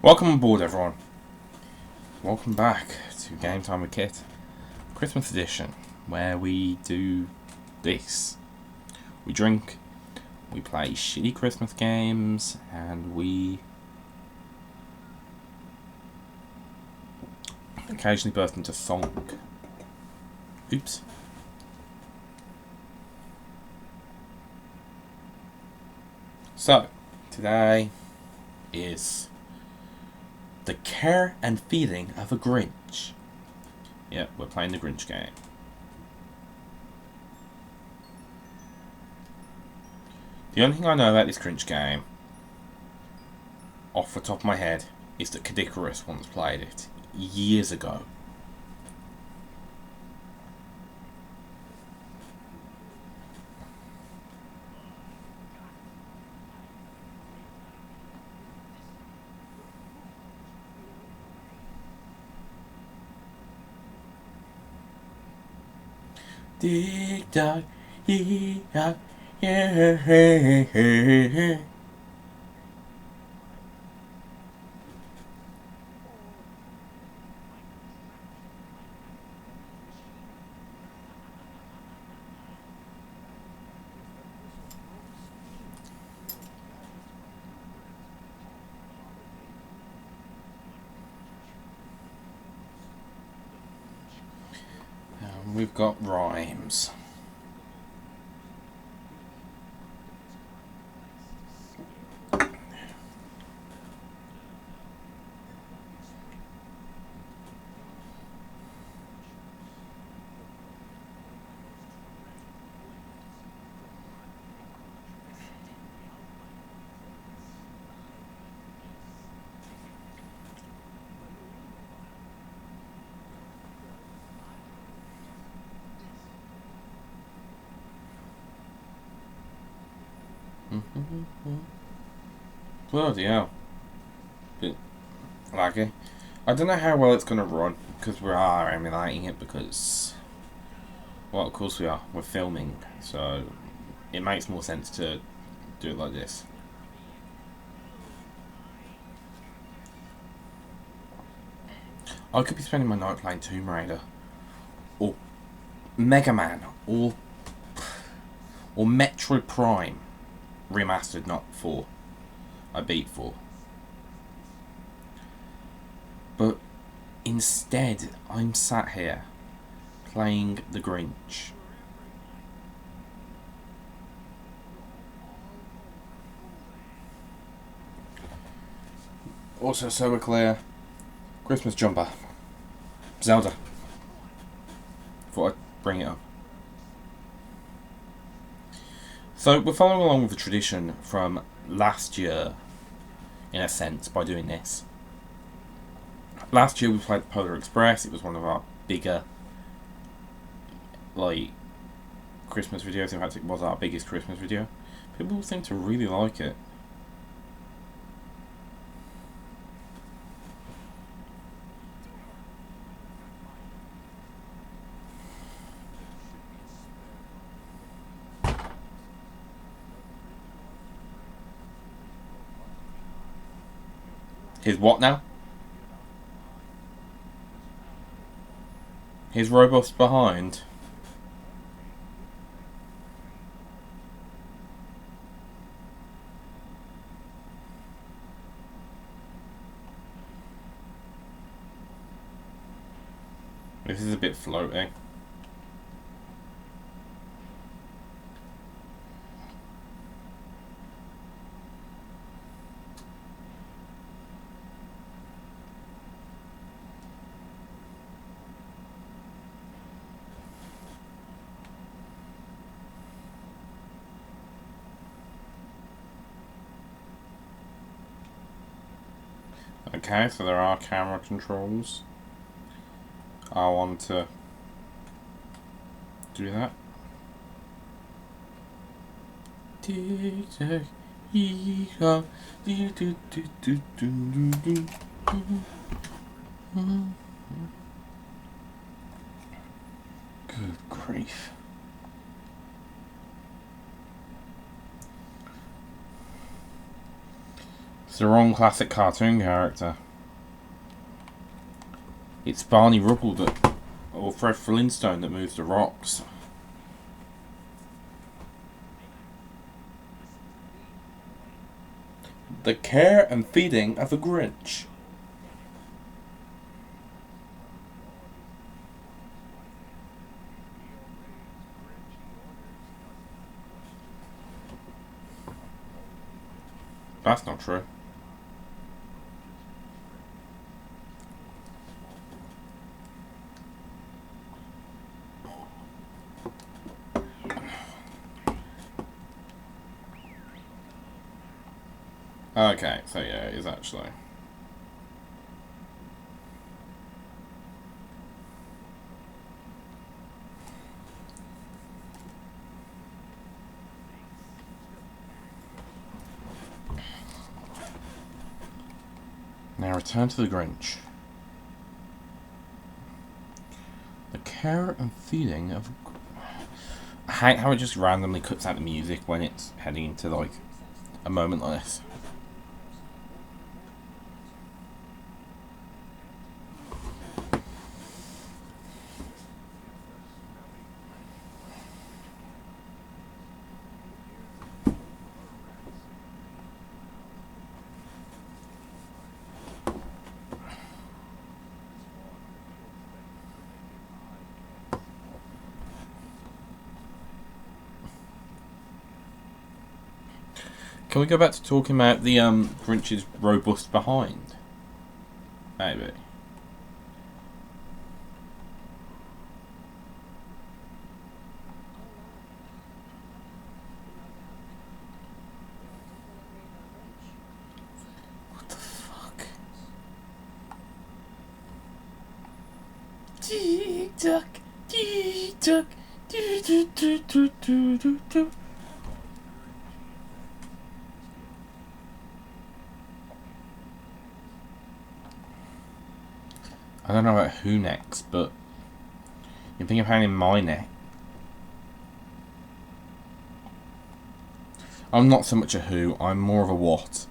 Welcome on board, everyone. Welcome back to Game Time with Kit, Christmas edition, where we do this. We drink, we play shitty Christmas games, and we occasionally burst into song. Oops. So, today is the care and feeling of a Grinch. Yeah, we're playing the Grinch game. The only thing I know about this Grinch game, off the top of my head, is that Kadikarus once played it years ago. Dig dog, yeah, yeah. We've got rhymes. Bloody hell. Bit laggy. I don't know how well it's going to run, because we are emulating it, because, well, of course we are. We're filming, so it makes more sense to do it like this. I could be spending my night playing Tomb Raider, or Mega Man, or Metroid Prime. Remastered, not 4. I beat 4. But instead, I'm sat here playing the Grinch. Also, so we're clear, Christmas jumper. Zelda. Thought I'd bring it up. So we're following along with the tradition from last year, in a sense, by doing this. Last year we played Polar Express. It was one of our bigger, Christmas videos. In fact, it was our biggest Christmas video. People seem to really like it. His what now? His robust behind. This is a bit floating. Okay, so there are camera controls. I want to do that. Good grief. It's the wrong classic cartoon character. It's Barney Rubble or Fred Flintstone that moves the rocks. The care and feeding of a Grinch. That's not true. Okay, so yeah, it is actually. Now return to the Grinch. The care and feeding of... I hate how it just randomly cuts out the music when it's heading into like a moment like this. Can we go back to talking about the Grinch's robust behind? Maybe. What the fuck? Tick tock, tick tock, do do do do do do do. I don't know about who next, but you think of having my neck. I'm not so much a who, I'm more of a what.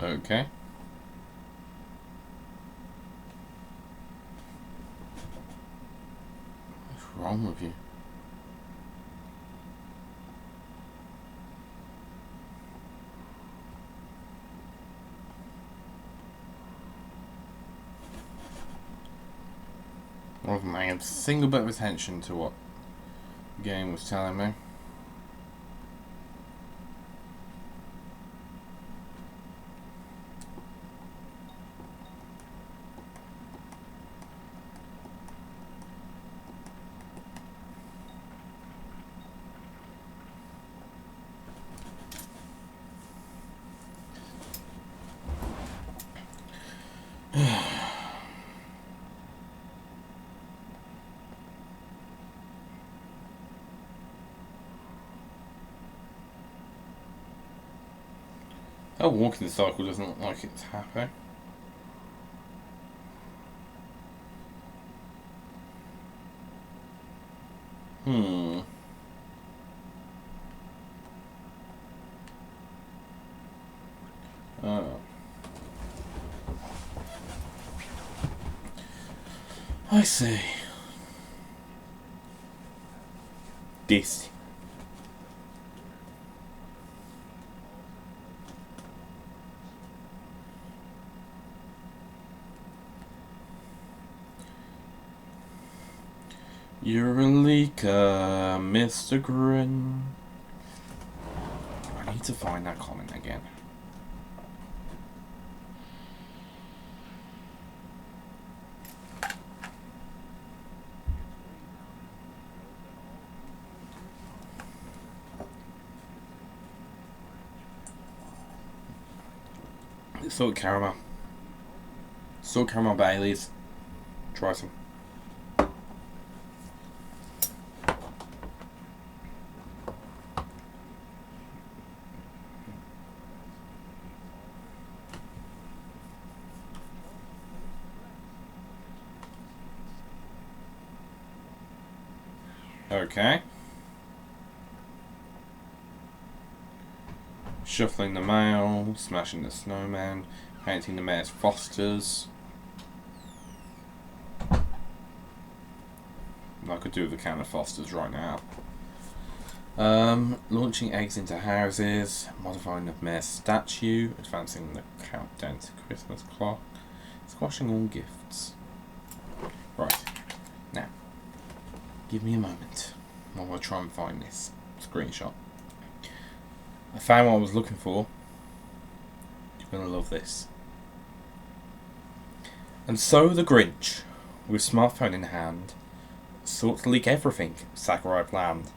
Okay. What's wrong with you? I wasn't paying a single bit of attention to what the game was telling me. That walking cycle doesn't look like it's happy. Oh. I see. This. You're a leaker, Mr. Grin. I need to find that comment again. Salt caramel. Salt caramel Baileys. Try some. Okay. Shuffling the mail, smashing the snowman, painting the mayor's fosters. I could do with a can of Fosters right now. Launching eggs into houses, modifying the mayor's statue, advancing the countdown to Christmas clock, squashing all gifts. Right, now, give me a moment while I try and find this screenshot. I found what I was looking for. You're going to love this. And so the Grinch, with smartphone in hand, sought to leak everything Sakurai planned.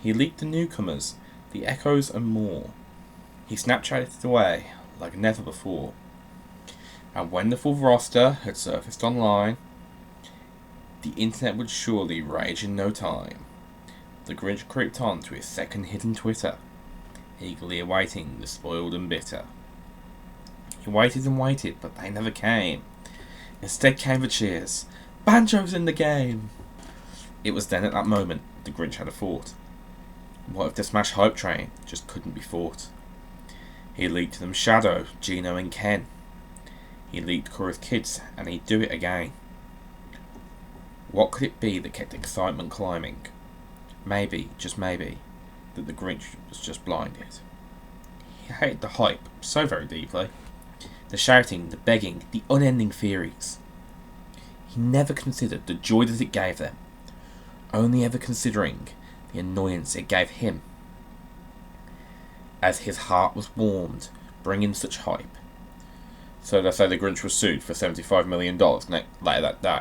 He leaked the newcomers, the echoes and more. He Snapchatted it away like never before. And when the full roster had surfaced online, the internet would surely rage in no time. The Grinch creeped on to his second hidden Twitter, eagerly awaiting the spoiled and bitter. He waited and waited, but they never came. Instead came the cheers. Banjo's in the game! It was then at that moment the Grinch had a thought. What if the Smash hype train just couldn't be fought? He leaked them Shadow, Gino and Ken. He leaked Chorus Kids and he'd do it again. What could it be that kept excitement climbing? Maybe, just maybe, that the Grinch was just blinded. He hated the hype so very deeply. The shouting, the begging, the unending theories. He never considered the joy that it gave them, only ever considering the annoyance it gave him. As his heart was warmed, bringing such hype. So they say the Grinch was sued for $75 million later that day.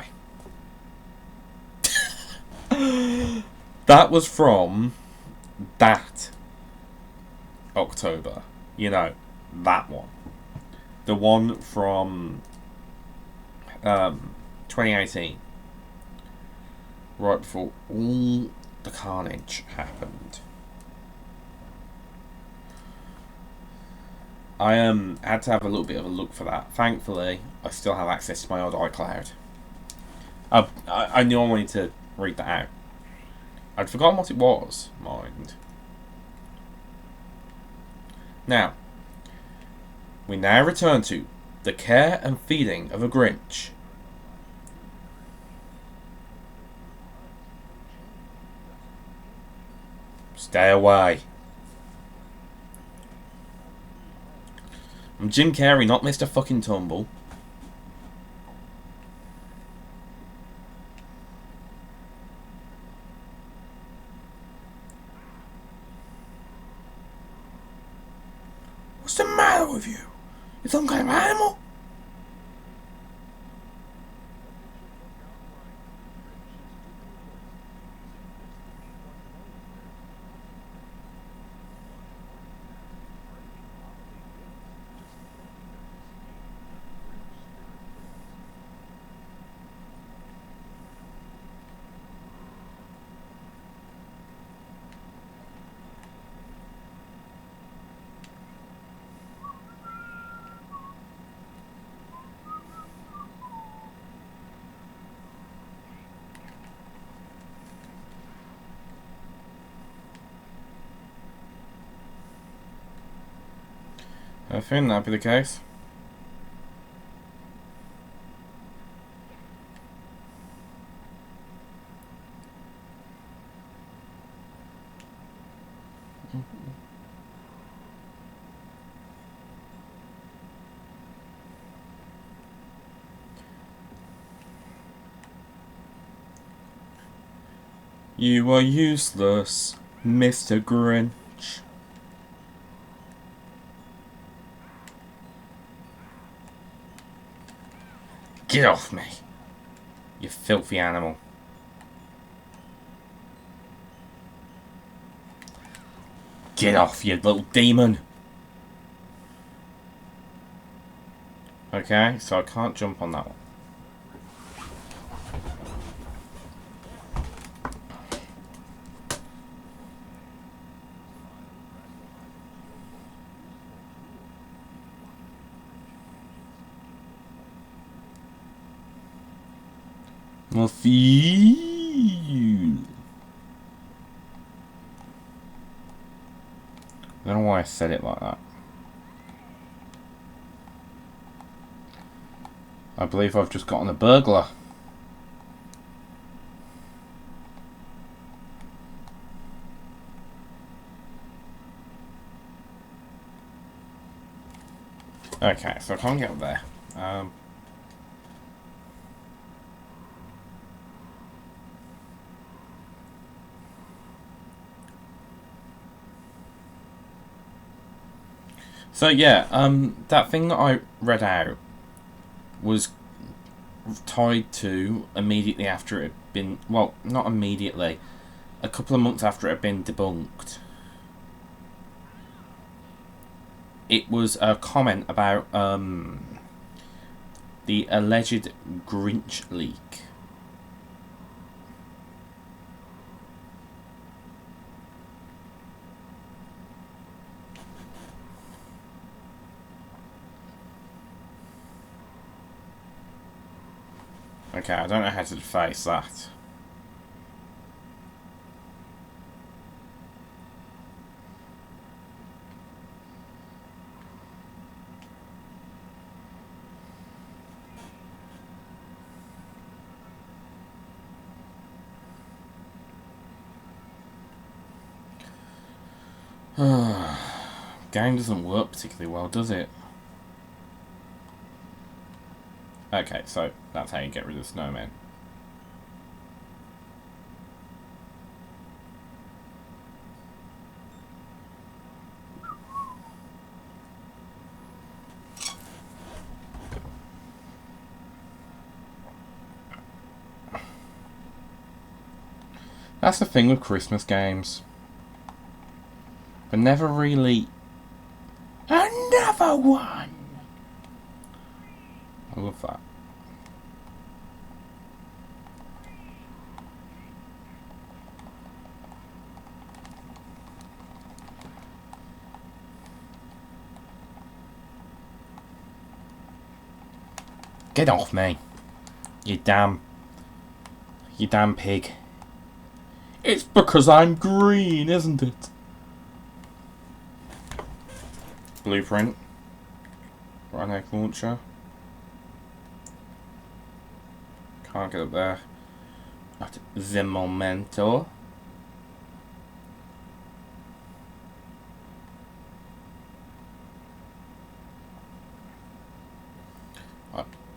That was from that October. You know, that one. The one from 2018. Right before all the carnage happened. I had to have a little bit of a look for that. Thankfully, I still have access to my old iCloud. I knew I wanted to read that out. I'd forgotten what it was, mind. Now, we now return to the care and feeding of a Grinch. Stay away. I'm Jim Carrey, not Mr. fucking Tumble. What's the matter with you? You some kind of animal? I think that'd be the case. You are useless, Mr. Grinch. Get off me, you filthy animal. Get off, you little demon. Okay, so I can't jump on that one. We'll see. I don't know why I said it like that. I believe I've just gotten a burglar. Okay, so I can't get up there. So yeah, that thing that I read out was tied to immediately after it had been, well, not immediately, a couple of months after it had been debunked. It was a comment about the alleged Grinch leak. Okay, I don't know how to face that. Game doesn't work particularly well, does it? Okay, so that's how you get rid of snowmen. That's the thing with Christmas games. They're never really... Another one! I love that. Get off me. You damn pig. It's because I'm green, isn't it? Blueprint. Right egg launcher. Can't get up there. At the momento.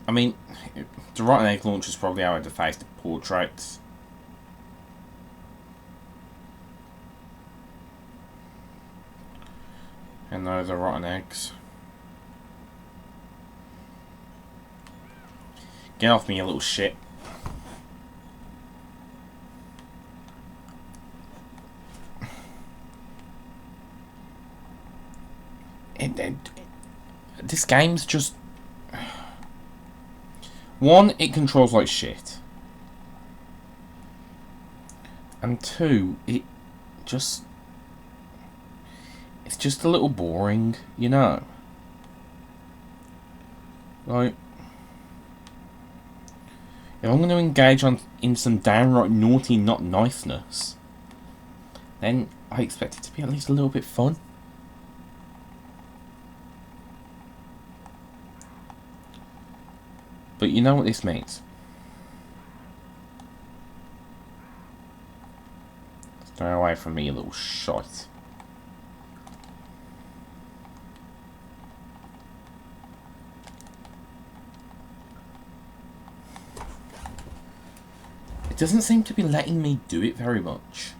I mean, the right egg launcher is probably how I'd have faced the portraits. And those are rotten eggs. Get off me, you little shit. This game's just... One, it controls like shit. And two, it's just a little boring, you know? Like, if I'm going to engage in some downright naughty not niceness, then I expect it to be at least a little bit fun. But you know what this means. Stay away from me, you little shite. It doesn't seem to be letting me do it very much.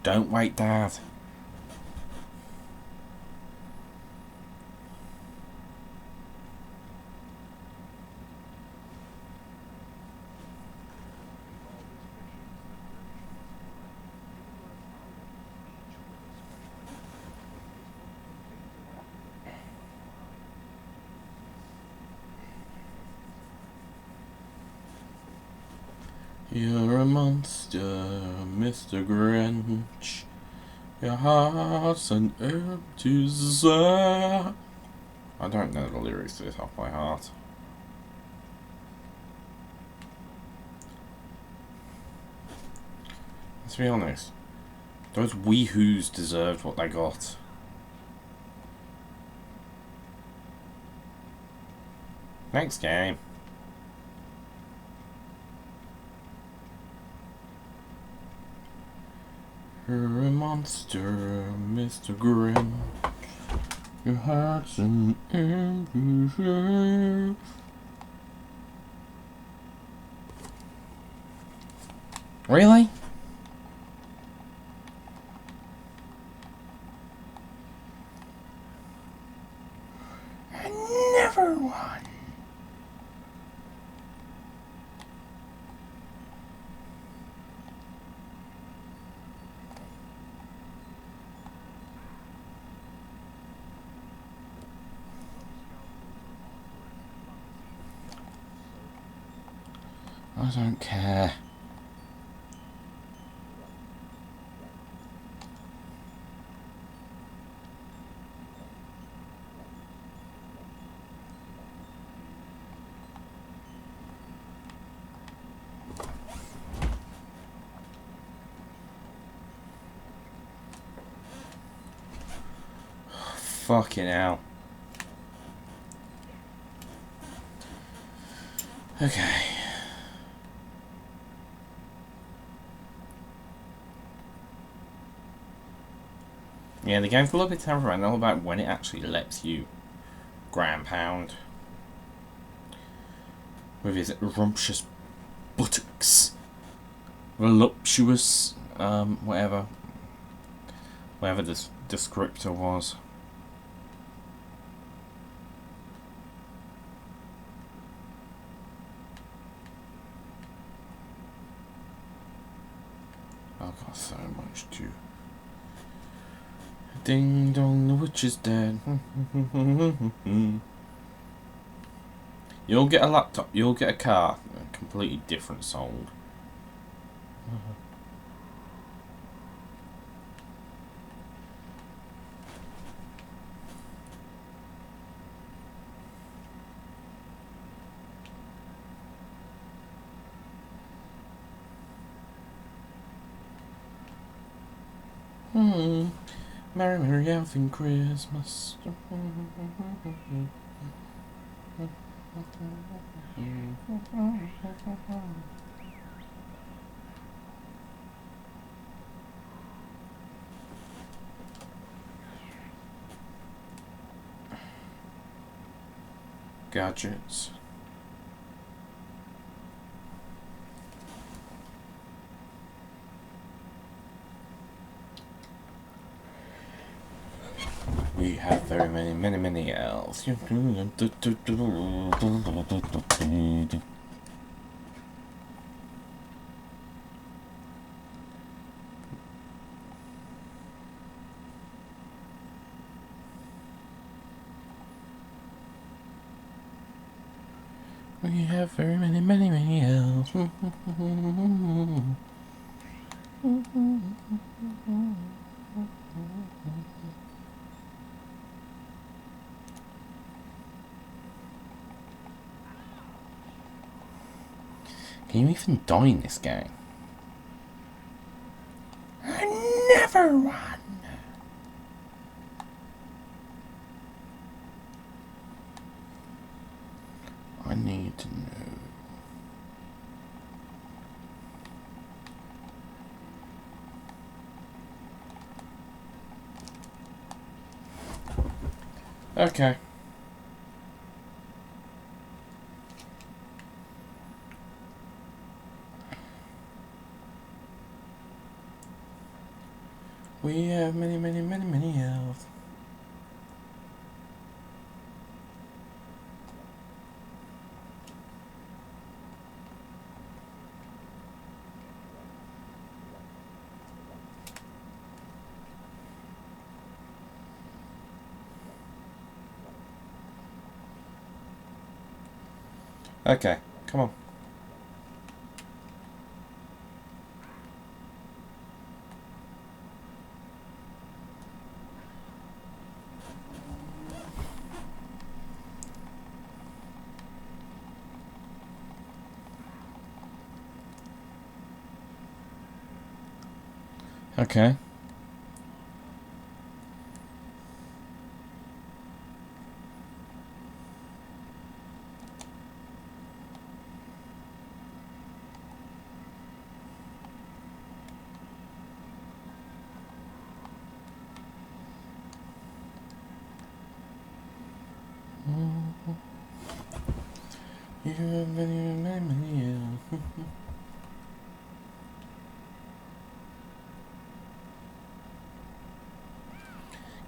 Don't wait, Dad. You're a monster, Mr. Grinch. Your heart's an empty sack. I don't know the lyrics to this off by heart. Let's be honest. Those weehoos deserved what they got. Next game. You're a monster, Mr. Grinch. Your heart's an empty shell. Really? I never won. I don't care. Fucking hell. Okay. Yeah, the game's a little bit temperamental about when it actually lets you ground pound with his rumptious buttocks. Voluptuous, whatever this descriptor was. I've got so much to. Ding dong, the witch is dead. You'll get a laptop, you'll get a car, completely different sold. Merry, merry elfin Christmas. Gadgets. We have very many elves. We have very many elves. Can you even die in this game? I never won. I need to know. Okay. We have many, many, many, many elves. Okay, come on. Okay. You have many, many, many elves.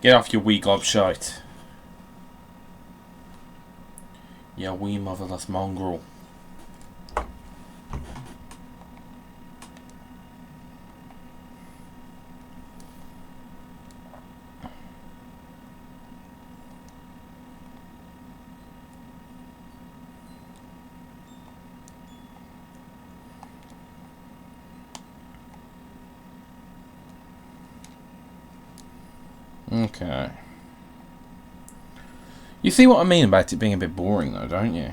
Get off your wee gobshite. You wee motherless mongrel. Okay. You see what I mean about it being a bit boring though, don't you?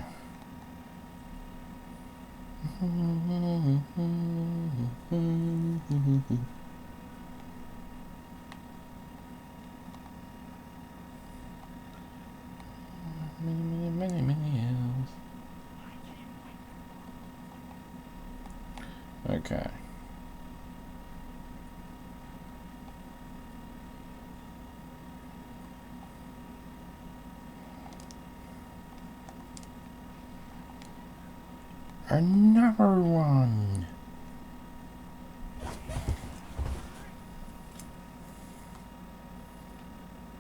Many, many, many elves. Okay. Another one.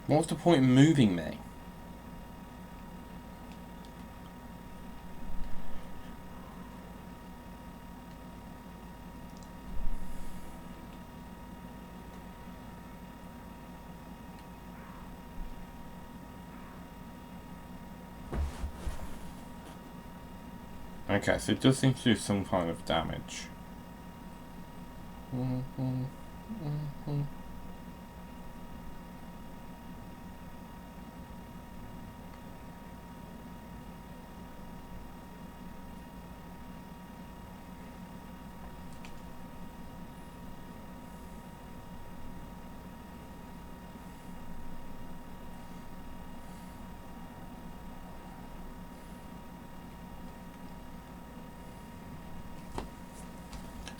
What's the point in moving me? Okay, so it does seem to do some kind of damage.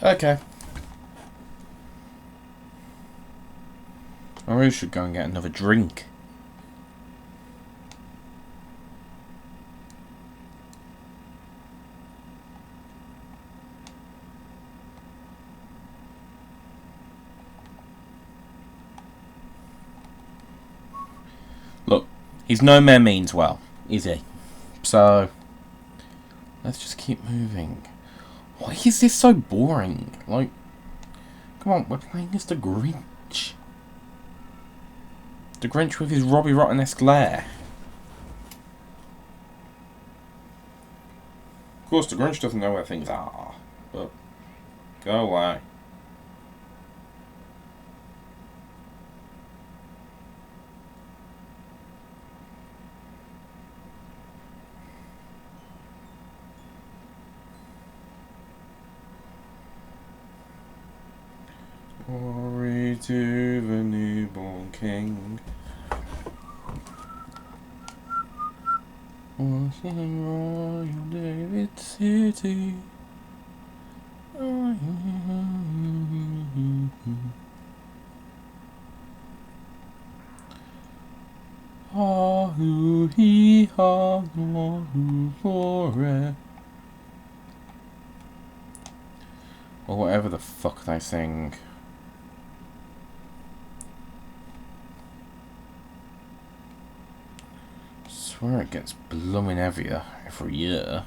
Okay. I really should go and get another drink. Look, he's no man means well, is he? So, let's just keep moving. Why is this so boring? Like, come on, we're playing as the Grinch. The Grinch with his Robbie Rotten-esque lair. Of course, the Grinch doesn't know where things are, but go away. Glory to the newborn King. Was in Royal David City. Ah, who he ha, who for it. Or whatever the fuck they sing. swear it gets blooming heavier every year.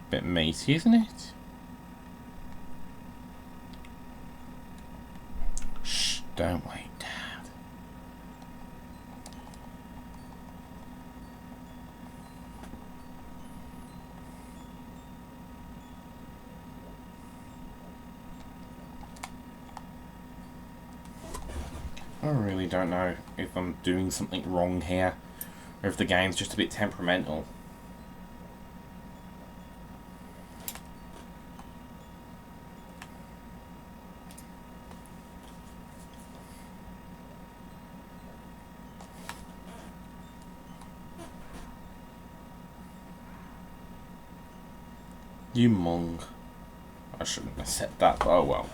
Bit meaty, isn't it? Shh, don't wait, Dad. I really don't know if I'm doing something wrong here, or if the game's just a bit temperamental. You mong. I shouldn't have said that, but oh well.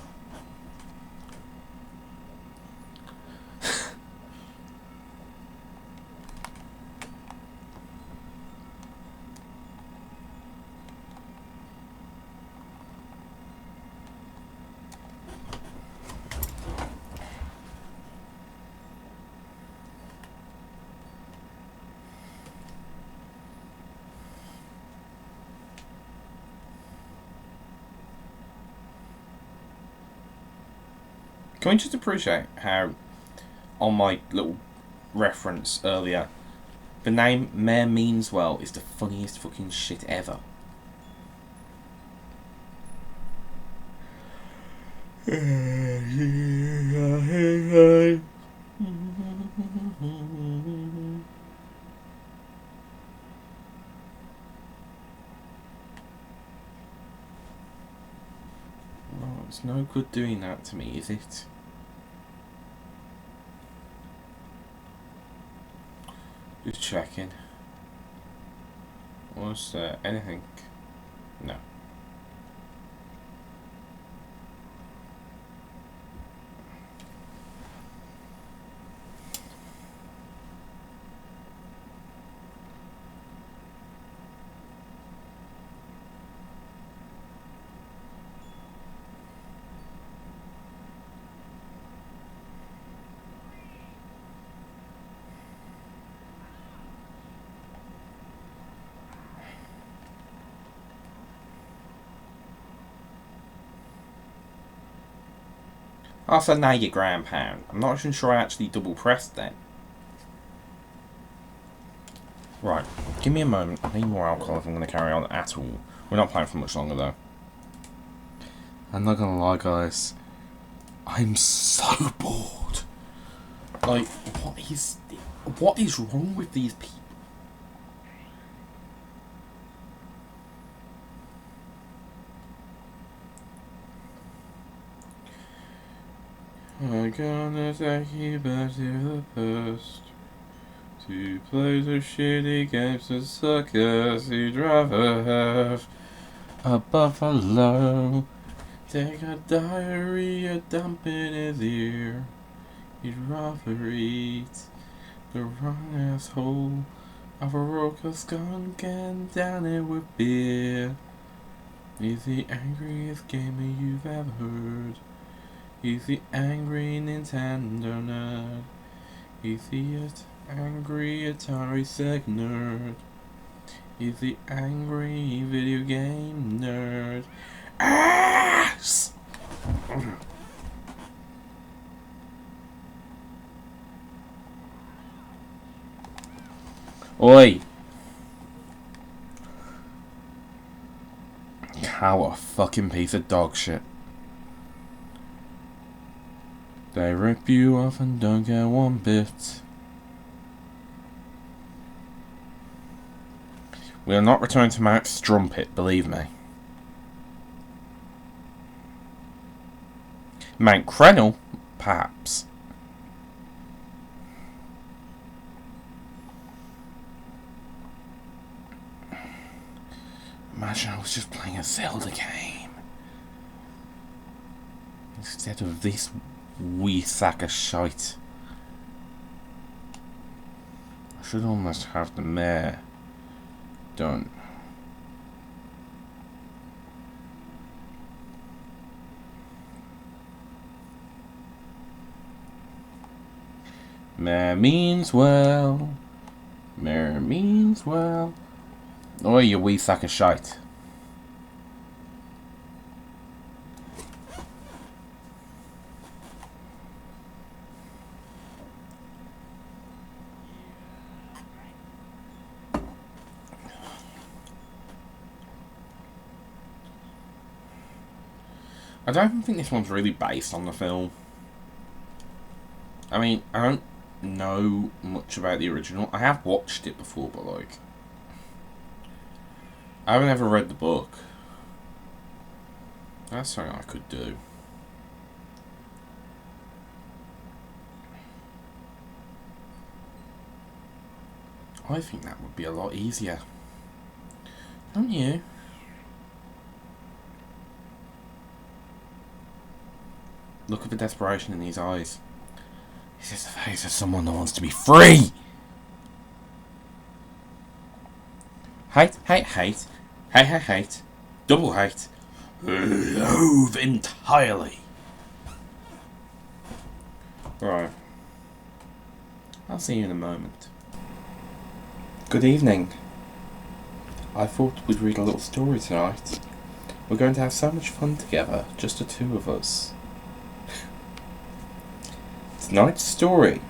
Can we just appreciate how, on my little reference earlier, the name Mayor Meanswell is the funniest fucking shit ever. Oh, it's no good doing that to me, is it? Just checking. Was there anything? No. Also, now your ground pound. I'm not even sure I actually double pressed then. Right, give me a moment. I need more alcohol if I'm going to carry on at all. We're not playing for much longer though. I'm not going to lie, guys. I'm so bored. Like, what is wrong with these people? I'm gonna take you back to the past, to play the shitty games and suckers you'd rather have a buffalo. Take a diarrhea dump in his ear. He'd rather eat the wrong asshole of a roker skunk and down it with beer. He's the angriest gamer you've ever heard. He's the angry Nintendo nerd. He's the angry Atari Sega nerd. He's the angry video game nerd. Ass! Oi! How a fucking piece of dog shit. They rip you off and don't get one bit. We'll not return to Mount Strumpet, believe me. Mount Crenel? Perhaps. Imagine I was just playing a Zelda game instead of this wee sack of shite. I should almost have the mayor done. Mare means well. Mare means well. Oi, you wee sack of shite. I don't think this one's really based on the film. I mean, I don't know much about the original. I have watched it before, but like, I haven't ever read the book. That's something I could do. I think that would be a lot easier. Don't you? Look at the desperation in these eyes. This is the face of someone that wants to be free! Hate, hate, hate. Hate, hate, hate. Double hate. Loathe entirely. Right. I'll see you in a moment. Good evening. I thought we'd read a little story tonight. We're going to have so much fun together, just the two of us. Tonight's story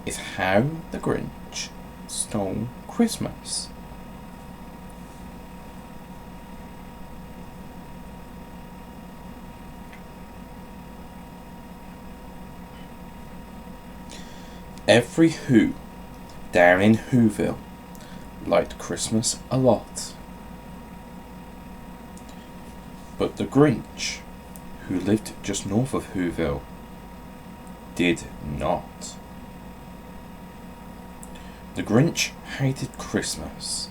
is How the Grinch Stole Christmas. Every Who down in Whoville liked Christmas a lot. But the Grinch, who lived just north of Whoville, did not. The Grinch hated Christmas,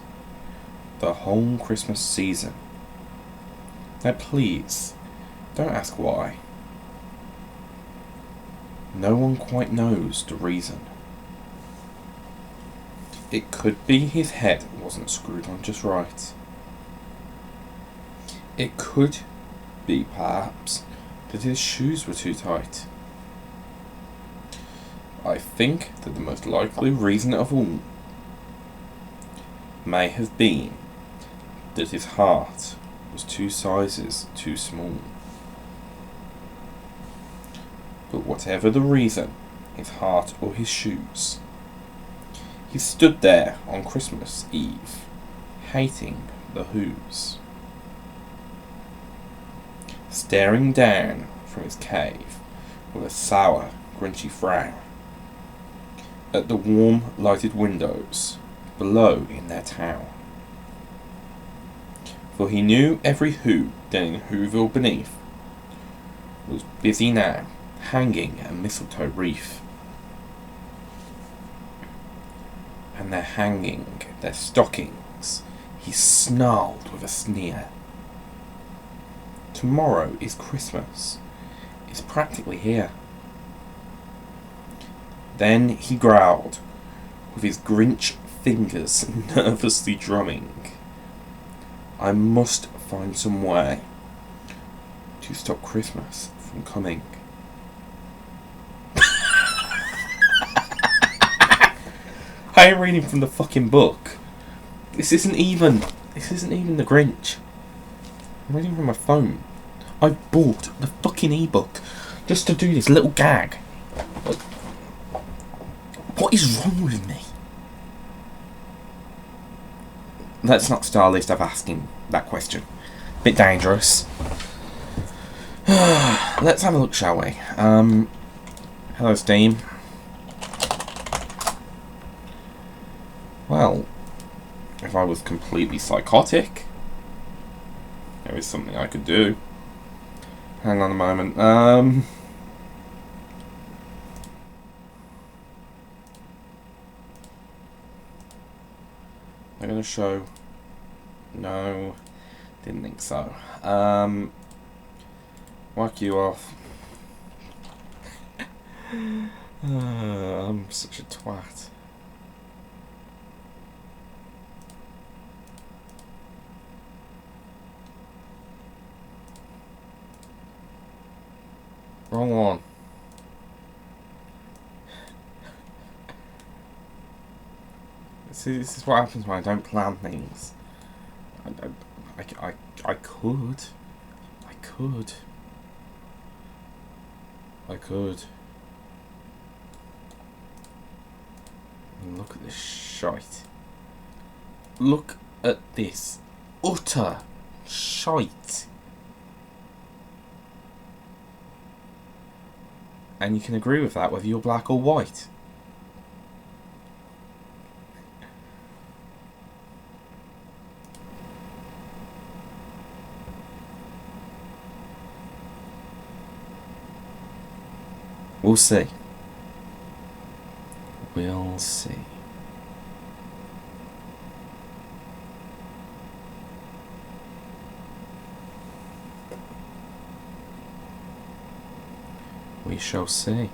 the whole Christmas season. Now please, don't ask why. No one quite knows the reason. It could be his head wasn't screwed on just right. It could be, perhaps, that his shoes were too tight. I think that the most likely reason of all may have been that his heart was 2 sizes too small. But whatever the reason, his heart or his shoes, he stood there on Christmas Eve, hating the Whos, staring down from his cave with a sour, grinchy frown at the warm, lighted windows below in their town. For he knew every Who down in Whoville beneath was busy now, hanging a mistletoe wreath. And they're hanging their stockings, he snarled with a sneer. Tomorrow is Christmas. It's practically here. Then he growled, with his Grinch fingers nervously drumming. I must find some way to stop Christmas from coming. I am reading from the fucking book. This isn't even the Grinch. I'm reading from my phone. I bought the fucking ebook just to do this little gag. What is wrong with me? Let's not start a list of asking that question. Bit dangerous. Let's have a look, shall we? Hello, Steam. Well, if I was completely psychotic, there is something I could do. Hang on a moment. I'm gonna show. No, didn't think so. Whack you off. I'm such a twat. Wrong one. See, this is what happens when I don't plan things. I could. And look at this shite. Look at this utter shite. And you can agree with that whether you're black or white. We'll see. We'll see. We shall see.